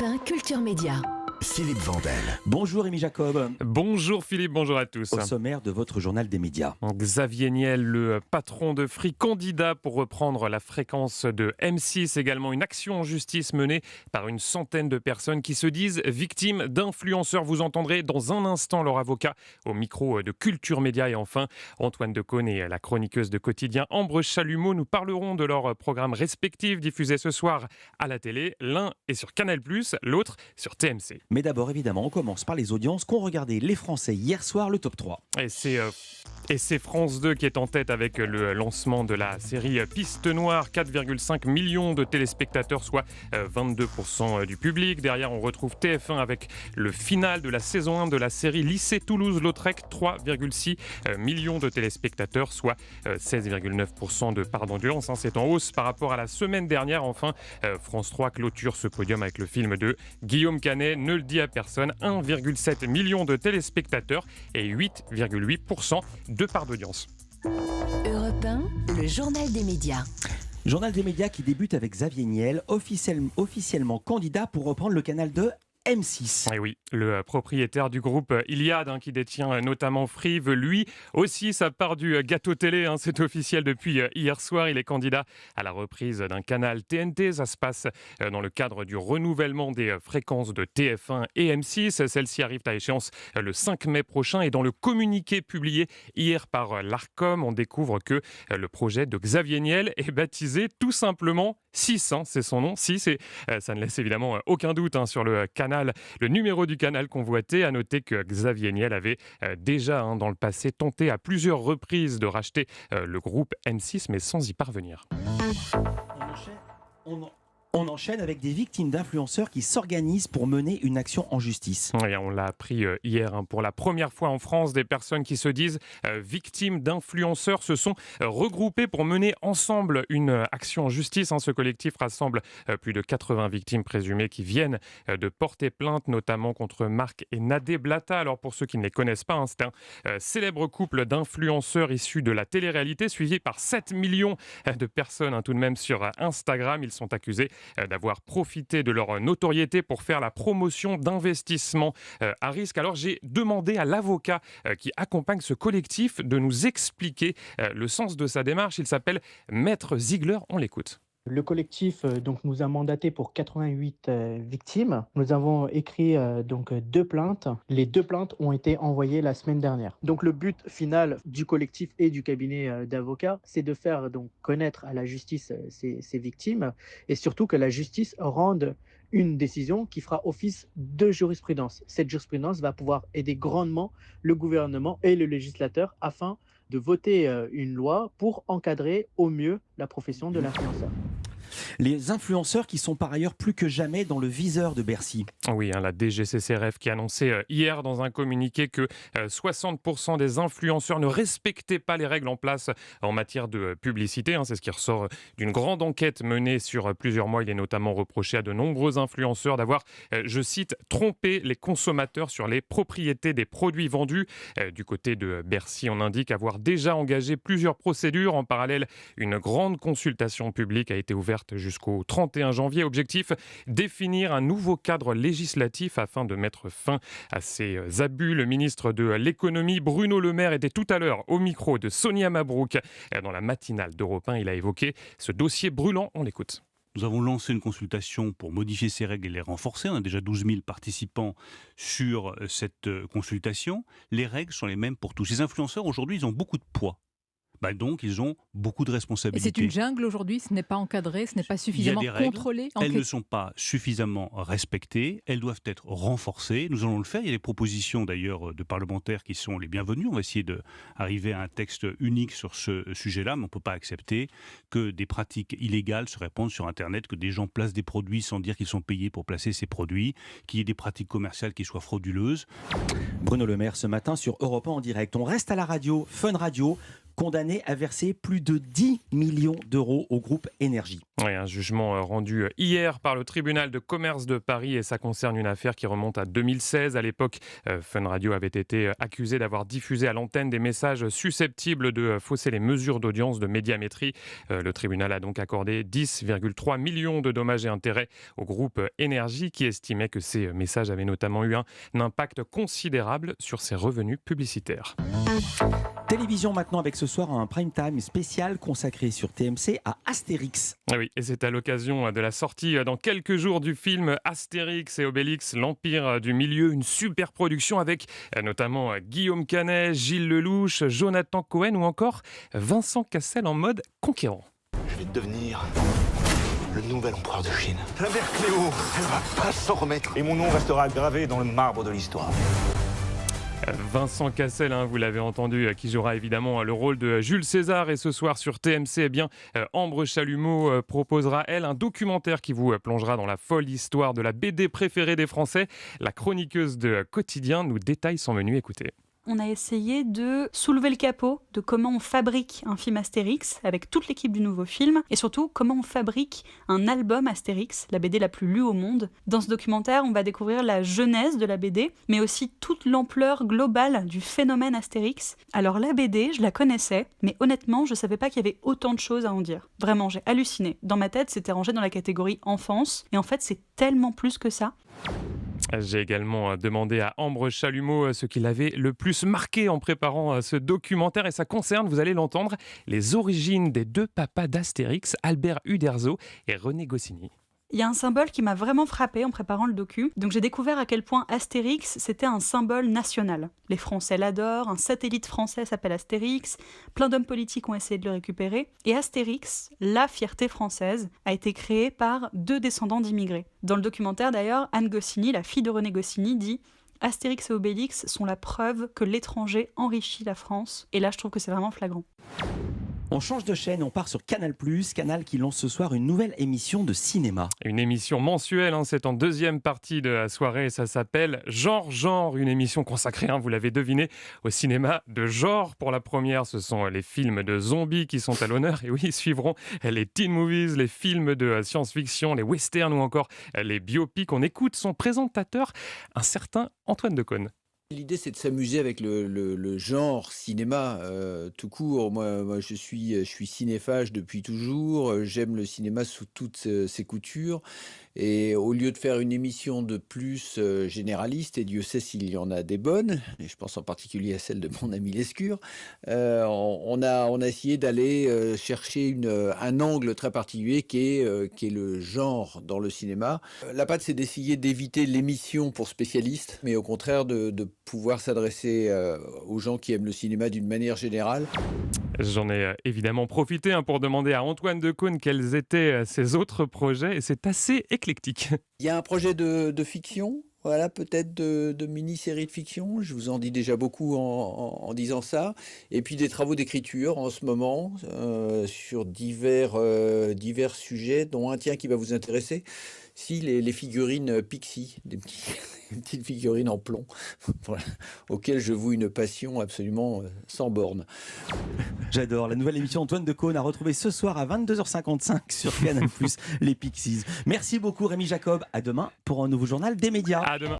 1 Culture Média. Philippe Vandel. Bonjour Rémi Jacob. Bonjour Philippe, bonjour à tous. Au sommaire de votre journal des médias. Xavier Niel, le patron de Free, candidat pour reprendre la fréquence de M6. Également une action en justice menée par une centaine de personnes qui se disent victimes d'influenceurs. Vous entendrez dans un instant leur avocat au micro de Culture Média. Et enfin, Antoine Decaune et la chroniqueuse de Quotidien Ambre Chalumeau nous parleront de leurs programmes respectifs diffusés ce soir à la télé. L'un est sur Canal+, l'autre sur TMC. Mais d'abord, évidemment, on commence par les audiences qu'ont regardé les Français hier soir, le top 3. Et c'est France 2 qui est en tête avec le lancement de la série Piste Noire. 4,5 millions de téléspectateurs, soit 22% du public. Derrière, on retrouve TF1 avec le final de la saison 1 de la série Lycée Toulouse-Lautrec. 3,6 millions de téléspectateurs, soit 16,9% de part d'audience. C'est en hausse par rapport à la semaine dernière. Enfin, France 3 clôture ce podium avec le film de Guillaume Canet, Ne le dit à personne. 1,7 million de téléspectateurs et 8,8% de part d'audience. Europe 1, le journal des médias. Journal des médias qui débute avec Xavier Niel, officiellement candidat pour reprendre le canal de M6. Et oui, le propriétaire du groupe Iliad, qui détient notamment Free, veut lui aussi sa part du gâteau télé. C'est officiel depuis hier soir. Il est candidat à la reprise d'un canal TNT. Ça se passe dans le cadre du renouvellement des fréquences de TF1 et M6. Celles-ci arrivent à échéance le 5 mai prochain. Et dans le communiqué publié hier par l'Arcom, on découvre que le projet de Xavier Niel est baptisé tout simplement 6. C'est son nom, 6. Et ça ne laisse évidemment aucun doute sur le canal. Le numéro du canal convoité. À noter que Xavier Niel avait déjà dans le passé tenté à plusieurs reprises de racheter le groupe M6, mais sans y parvenir. On enchaîne avec des victimes d'influenceurs qui s'organisent pour mener une action en justice. Oui, on l'a appris hier. Pour la première fois en France, des personnes qui se disent victimes d'influenceurs se sont regroupées pour mener ensemble une action en justice. Ce collectif rassemble plus de 80 victimes présumées qui viennent de porter plainte, notamment contre Marc et Nadé Blata. Alors pour ceux qui ne les connaissent pas, c'est un célèbre couple d'influenceurs issus de la télé-réalité, suivi par 7 millions de personnes tout de même sur Instagram. Ils sont accusés d'avoir profité de leur notoriété pour faire la promotion d'investissements à risque. Alors j'ai demandé à l'avocat qui accompagne ce collectif de nous expliquer le sens de sa démarche. Il s'appelle Maître Ziegler, on l'écoute. Le collectif nous a mandaté pour 88 victimes. Nous avons écrit 2 plaintes. Les 2 plaintes ont été envoyées la semaine dernière. Donc le but final du collectif et du cabinet d'avocats, c'est de faire connaître à la justice ces victimes et surtout que la justice rende une décision qui fera office de jurisprudence. Cette jurisprudence va pouvoir aider grandement le gouvernement et le législateur afin de voter une loi pour encadrer au mieux la profession de l'influenceur. Les influenceurs qui sont par ailleurs plus que jamais dans le viseur de Bercy. Oui, la DGCCRF qui a annoncé hier dans un communiqué que 60% des influenceurs ne respectaient pas les règles en place en matière de publicité. C'est ce qui ressort d'une grande enquête menée sur plusieurs mois. Il est notamment reproché à de nombreux influenceurs d'avoir, je cite, trompé les consommateurs sur les propriétés des produits vendus. Du côté de Bercy, on indique avoir déjà engagé plusieurs procédures. En parallèle, une grande consultation publique a été ouverte jusqu'au 31 janvier. Objectif, définir un nouveau cadre législatif afin de mettre fin à ces abus. Le ministre de l'économie, Bruno Le Maire, était tout à l'heure au micro de Sonia Mabrouk dans la matinale d'Europe 1. Il a évoqué ce dossier brûlant. On l'écoute. Nous avons lancé une consultation pour modifier ces règles et les renforcer. On a déjà 12 000 participants sur cette consultation. Les règles sont les mêmes pour tous. Ces influenceurs, aujourd'hui, ils ont beaucoup de poids. Donc, ils ont beaucoup de responsabilités. Et c'est une jungle aujourd'hui, ce n'est pas encadré, ce n'est pas suffisamment contrôlé. Elles ne sont pas suffisamment respectées, elles doivent être renforcées. Nous allons le faire. Il y a des propositions d'ailleurs de parlementaires qui sont les bienvenues. On va essayer d'arriver à un texte unique sur ce sujet-là, mais on ne peut pas accepter que des pratiques illégales se répandent sur Internet, que des gens placent des produits sans dire qu'ils sont payés pour placer ces produits, qu'il y ait des pratiques commerciales qui soient frauduleuses. Bruno Le Maire ce matin sur Europe 1 en direct. On reste à la radio, Fun Radio. condamné à verser plus de 10 millions d'euros au groupe Énergie. Oui, un jugement rendu hier par le tribunal de commerce de Paris et ça concerne une affaire qui remonte à 2016. À l'époque, Fun Radio avait été accusé d'avoir diffusé à l'antenne des messages susceptibles de fausser les mesures d'audience de médiamétrie. Le tribunal a donc accordé 10,3 millions de dommages et intérêts au groupe Énergie qui estimait que ces messages avaient notamment eu un impact considérable sur ses revenus publicitaires. Télévision maintenant avec ce soir un prime time spécial consacré sur TMC à Astérix. Oui, et c'est à l'occasion de la sortie dans quelques jours du film Astérix et Obélix, l'Empire du Milieu, une super production avec notamment Guillaume Canet, Gilles Lelouch, Jonathan Cohen ou encore Vincent Cassel en mode conquérant. Je vais devenir le nouvel empereur de Chine. La mère Cléo, elle va pas s'en remettre. Et mon nom restera gravé dans le marbre de l'histoire. Vincent Cassel, vous l'avez entendu, qui jouera évidemment le rôle de Jules César. Et ce soir sur TMC, Ambre Chalumeau proposera, elle, un documentaire qui vous plongera dans la folle histoire de la BD préférée des Français. La chroniqueuse de Quotidien nous détaille son menu, écoutez. On a essayé de soulever le capot de comment on fabrique un film Astérix avec toute l'équipe du nouveau film et surtout comment on fabrique un album Astérix, la BD la plus lue au monde. Dans ce documentaire, on va découvrir la genèse de la BD, mais aussi toute l'ampleur globale du phénomène Astérix. Alors la BD, je la connaissais, mais honnêtement, je savais pas qu'il y avait autant de choses à en dire. Vraiment, j'ai halluciné. Dans ma tête, c'était rangé dans la catégorie enfance, et en fait, c'est tellement plus que ça. J'ai également demandé à Ambre Chalumeau ce qui l'avait le plus marqué en préparant ce documentaire et ça concerne, vous allez l'entendre, les origines des deux papas d'Astérix, Albert Uderzo et René Goscinny. Il y a un symbole qui m'a vraiment frappée en préparant le docu. Donc j'ai découvert à quel point Astérix, c'était un symbole national. Les Français l'adorent, un satellite français s'appelle Astérix, plein d'hommes politiques ont essayé de le récupérer. Et Astérix, la fierté française, a été créé par 2 descendants d'immigrés. Dans le documentaire d'ailleurs, Anne Goscinny, la fille de René Goscinny, dit « Astérix et Obélix sont la preuve que l'étranger enrichit la France. » Et là, je trouve que c'est vraiment flagrant. On change de chaîne, on part sur Canal+, Canal qui lance ce soir une nouvelle émission de cinéma. Une émission mensuelle, c'est en deuxième partie de la soirée, ça s'appelle Genre, une émission consacrée, vous l'avez deviné, au cinéma de genre. Pour la première, ce sont les films de zombies qui sont à l'honneur, et oui, suivront les teen movies, les films de science-fiction, les westerns ou encore les biopics. On écoute son présentateur, un certain Antoine Decaune. L'idée, c'est de s'amuser avec le genre cinéma tout court. Moi je suis cinéphage depuis toujours. J'aime le cinéma sous toutes ses coutures. Et au lieu de faire une émission de plus généraliste, et Dieu sait s'il y en a des bonnes, et je pense en particulier à celle de mon ami Lescure, on a essayé d'aller chercher un angle très particulier qui est le genre dans le cinéma. La patte, c'est d'essayer d'éviter l'émission pour spécialistes, mais au contraire de pouvoir s'adresser aux gens qui aiment le cinéma d'une manière générale. J'en ai évidemment profité pour demander à Antoine Decaune quels étaient ses autres projets et c'est assez éclectique. Il y a un projet de fiction, voilà, peut-être de mini-série de fiction, je vous en dis déjà beaucoup en disant ça, et puis des travaux d'écriture en ce moment sur divers sujets, dont un qui va vous intéresser, les figurines Pixie, des petites figurines en plomb, voilà, auxquelles je voue une passion absolument sans borne. J'adore. La nouvelle émission Antoine Decaune à retrouver ce soir à 22h55 sur Canal+, les Pixies. Merci beaucoup Rémi Jacob. À demain pour un nouveau journal des médias. À demain.